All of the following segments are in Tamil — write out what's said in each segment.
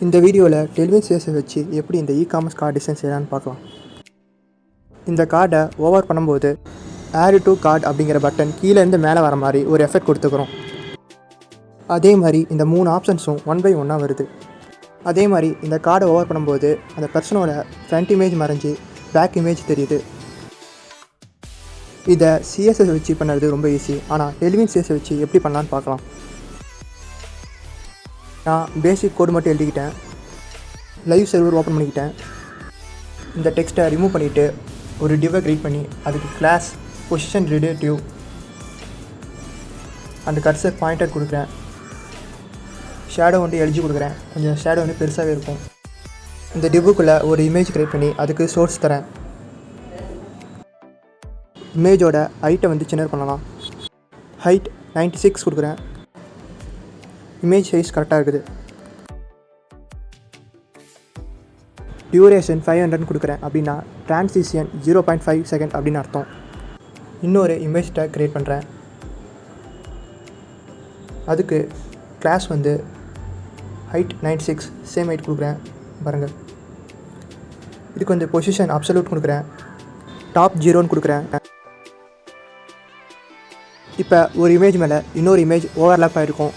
இந்த வீடியோவில் tailwind CSS வச்சு எப்படி இந்த e-commerce கார்டு டிசைன் செய்யலான்னு பார்க்கலாம். இந்த கார்டை ஓவர் பண்ணும்போது ஆட் டு கார்டு அப்படிங்கிற பட்டன் கீழேருந்து மேலே வர மாதிரி ஒரு எஃபெக்ட் கொடுத்துக்கிறோம். அதே மாதிரி இந்த 3 ஆப்ஷன்ஸும் 1 by 1 வருது. அதே மாதிரி இந்த கார்டை ஓவர் பண்ணும்போது அந்த பர்சனோட ஃப்ரண்ட் இமேஜ் மறைஞ்சி பேக் இமேஜ் தெரியுது. இதை CSS வச்சு பண்ணுறது ரொம்ப ஈஸி. ஆனால் tailwind CSS வச்சு எப்படி பண்ணலான்னு பார்க்கலாம். நான் பேசிக் கோடு மட்டும் எழுதிக்கிட்டேன். லைவ் சர்வர் ஓப்பன் பண்ணிக்கிட்டேன். இந்த டெக்ஸ்ட்டை ரிமூவ் பண்ணிவிட்டு ஒரு டிவை க்ரியேட் பண்ணி அதுக்கு கிளாஸ் பொசிஷன் ரிலேட்டிவ் அந்த கர்சர் பாயிண்டர் கொடுக்குறேன். ஷேடோ வந்து எல்ஜி கொடுக்குறேன். கொஞ்சம் ஷேடோ வந்து பெருசாகவே இருக்கும். இந்த டிவுக்குள்ளே ஒரு இமேஜ் க்ரியேட் பண்ணி அதுக்கு சோர்ஸ் தரேன். இமேஜோட ஹைட்டை வந்து சின்ன பண்ணலாம். ஹைட் 96 கொடுக்குறேன். இமேஜ் சைஸ் கரெக்டாக இருக்குது. டியூரேஷன் 500 கொடுக்குறேன். அப்படின்னா ட்ரான்சிஷன் 0.5 செகண்ட் அப்படின்னு அர்த்தம். இன்னொரு இமேஜ் டேக் க்ரியேட் பண்ணுறேன். அதுக்கு கிளாஸ் வந்து ஹைட் 96 சேம் ஹைட் கொடுக்குறேன் பாருங்கள். இதுக்கு வந்து பொசிஷன் அப்சல்யூட் கொடுக்குறேன். டாப் 0ன்னு கொடுக்குறேன். இப்போ ஒரு இமேஜ் மேலே இன்னொரு இமேஜ் ஓவர்லேப் ஆகிருக்கும்.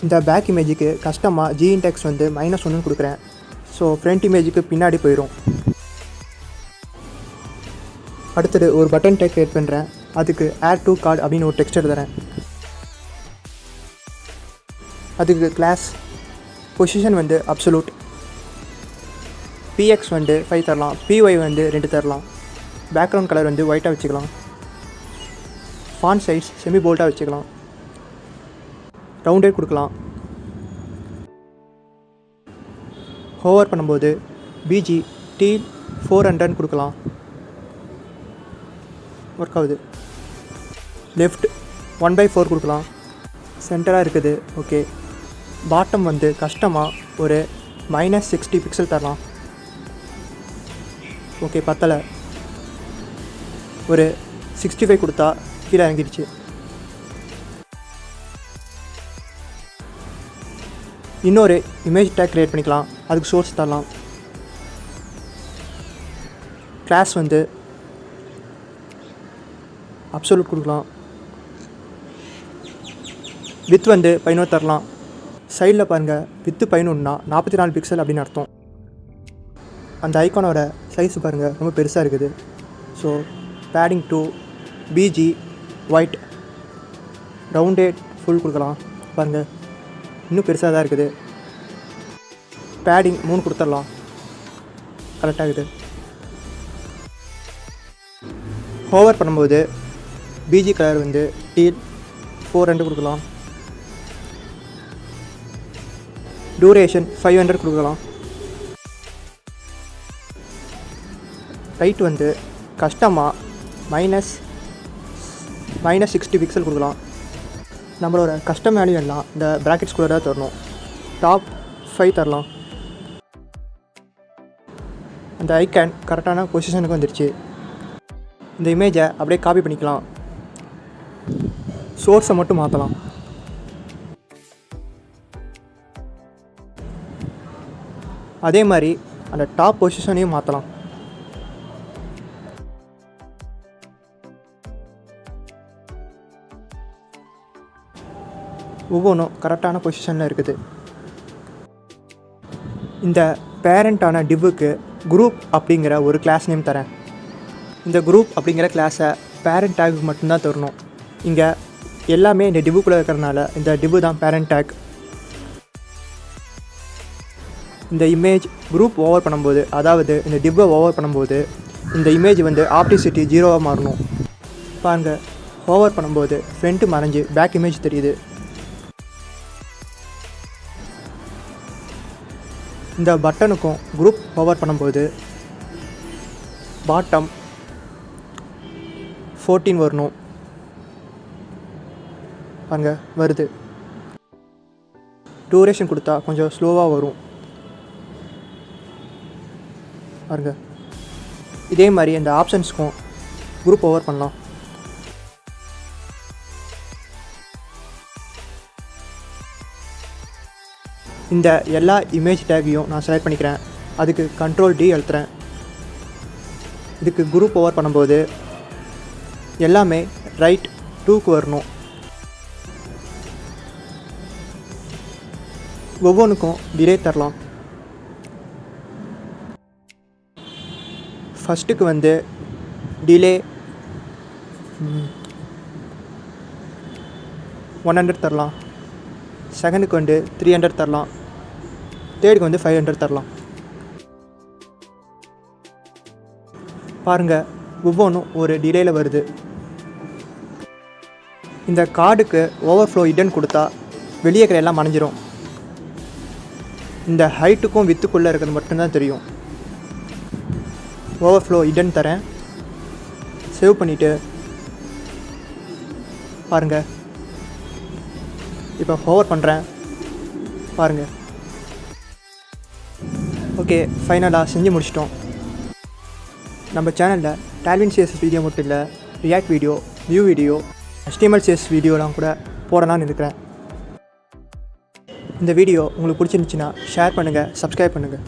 இந்த பேக் இமேஜுக்கு கஸ்டமாக ஜிஇன்டெக்ஸ் வந்து -1 கொடுக்குறேன். ஸோ ஃப்ரண்ட் இமேஜுக்கு பின்னாடி போயிடும். அடுத்தது ஒரு பட்டன் டேக் க்ரியேட் பண்ணுறேன். அதுக்கு ஆட் டு கார்டு அப்படின்னு ஒரு டெக்ஸ்ட் எழுதுறேன். அதுக்கு கிளாஸ் பொசிஷன் வந்து அப்சல்யூட். PX வந்து 5 தரலாம். PY வந்து 2 தரலாம். பேக்ரவுண்ட் கலர் வந்து ஒயிட்டாக வச்சுக்கலாம். ஃபாண்ட் சைஸ் செமி போல்ட்டாக வச்சுக்கலாம். ரவுண்டட் கொடுக்கலாம். ஹோவர் பண்ணும்போது BG டீல் 400 கொடுக்கலாம். ஒர்க் ஆகுது. லெஃப்ட் 1 by 4 கொடுக்கலாம். சென்டராக இருக்குது. ஓகே. பாட்டம் வந்து கஷ்டமாக ஒரு -60 பிக்சல் தரலாம். ஓகே பத்தலை. ஒரு 65 கொடுத்தா கீழே இறங்கிடுச்சு. இன்னொரு இமேஜ் டேக் க்ரியேட் பண்ணிக்கலாம். அதுக்கு சோர்ஸ் தரலாம். கிளாஸ் வந்து அப்சல்யூட் கொடுக்கலாம். வித் வந்து 11 தரலாம். சைடில் பாருங்கள். வித்து 11னா 44 பிக்சல் அப்படின்னு அர்த்தம். அந்த ஐக்கானோட சைஸ் பாருங்கள் ரொம்ப பெருசாக இருக்குது. So padding 2 BG white rounded full கொடுக்கலாம். பாருங்கள் இன்னும் பெருசாக தான் இருக்குது. பேடிங் 3 கொடுத்துடலாம். கரெக்டாக இருக்குது. ஹோவர் பண்ணும்போது BG கலர் வந்து டீல் 400 கொடுக்கலாம். டியூரேஷன் 500 கொடுக்கலாம். ரைட் வந்து கஷ்டமாக -60 பிக்சல் கொடுக்கலாம். நம்மளோட கஸ்டம் வேல்யூ எல்லாம் இந்த ப்ராக்கெட்ஸ் கூட தான் தரணும். டாப் 5 தரலாம். அந்த ஐக்கான் கரெக்டான பொசிஷனுக்கு வந்துடுச்சு. இந்த இமேஜை அப்படியே காப்பி பண்ணிக்கலாம். சோர்ஸை மட்டும் மாற்றலாம். அதே மாதிரி அந்த டாப் பொசிஷனையும் மாற்றலாம். ஒவ்வொன்றும் கரெக்டான பொசிஷனில் இருக்குது. இந்த பேரண்ட்டான டிவ்வுக்கு குரூப் அப்படிங்கிற ஒரு கிளாஸ் நேம் தரேன். இந்த குரூப் அப்படிங்கிற கிளாஸை பேரண்ட் டேக்கு மட்டும்தான் தரணும். இங்கே எல்லாமே இந்த டிவ்வுக்குள்ளே இருக்கிறதுனால இந்த டிவ்வு தான் பேரண்ட் டேக். இந்த இமேஜ் குரூப் ஓவர் பண்ணும்போது, அதாவது இந்த டிவ்வை ஓவர் பண்ணும்போது இந்த இமேஜ் வந்து ஆப்டிசிட்டி 0வாக மாறணும். பாருங்கள் ஓவர் பண்ணும்போது ஃப்ரண்ட் மறைஞ்சு பேக் இமேஜ் தெரியுது. இந்த பட்டனுக்கும் குரூப் ஓவர் பண்ணும்போது பாட்டம் 14 வரணும். பாருங்க வருது. டியூரேஷன் கொடுத்தா கொஞ்சம் ஸ்லோவாக வரும் பாருங்க. இதே மாதிரி இந்த ஆப்ஷன்ஸ்க்கும் குரூப் ஓவர் பண்ணலாம். இந்த எல்லா இமேஜ் டேக்கையும் நான் செலக்ட் பண்ணிக்கிறேன். அதுக்கு Ctrl+D அழுத்துறேன். இதுக்கு குரூப் ஓவர் பண்ணும்போது எல்லாமே ரைட் 2க்கு வரணும். ஒவ்வொன்றுக்கும் டிலே தரலாம். ஃபஸ்ட்டுக்கு வந்து டிலே 100 தரலாம். செகண்டுக்கு வந்து 300 தரலாம். தேர்டுக்கு வந்து 500 தரலாம். பாருங்கள், ஒவ்வொன்றும் ஒரு டிலேயில் வருது. இந்த கார்டுக்கு ஓவர்ஃப்ளோ ஹிடன் கொடுத்தா வெளியே இருக்கிற எல்லாம் மறைஞ்சிரும். இந்த ஹைட்டுக்கும் வித்துக்குள்ளே இருக்கிறது மட்டும்தான் தெரியும். ஓவர்ஃப்ளோ ஹிடன் தரேன். சேவ் பண்ணிவிட்டு பாருங்கள், இப்போ ஹோவர் பண்ணுறேன். பாருங்கள். ஓகே, ஃபைனலாக செஞ்சு முடிச்சிட்டோம். நம்ம சேனலில் tailwind CSS வீடியோ மட்டும் இல்லை, react video, view video, HTML CSS வீடியோலாம் கூட போடலான்னு இருக்கிறேன். இந்த வீடியோ உங்களுக்கு பிடிச்சிருந்துச்சின்னா ஷேர் பண்ணுங்கள், சப்ஸ்கிரைப் பண்ணுங்கள்.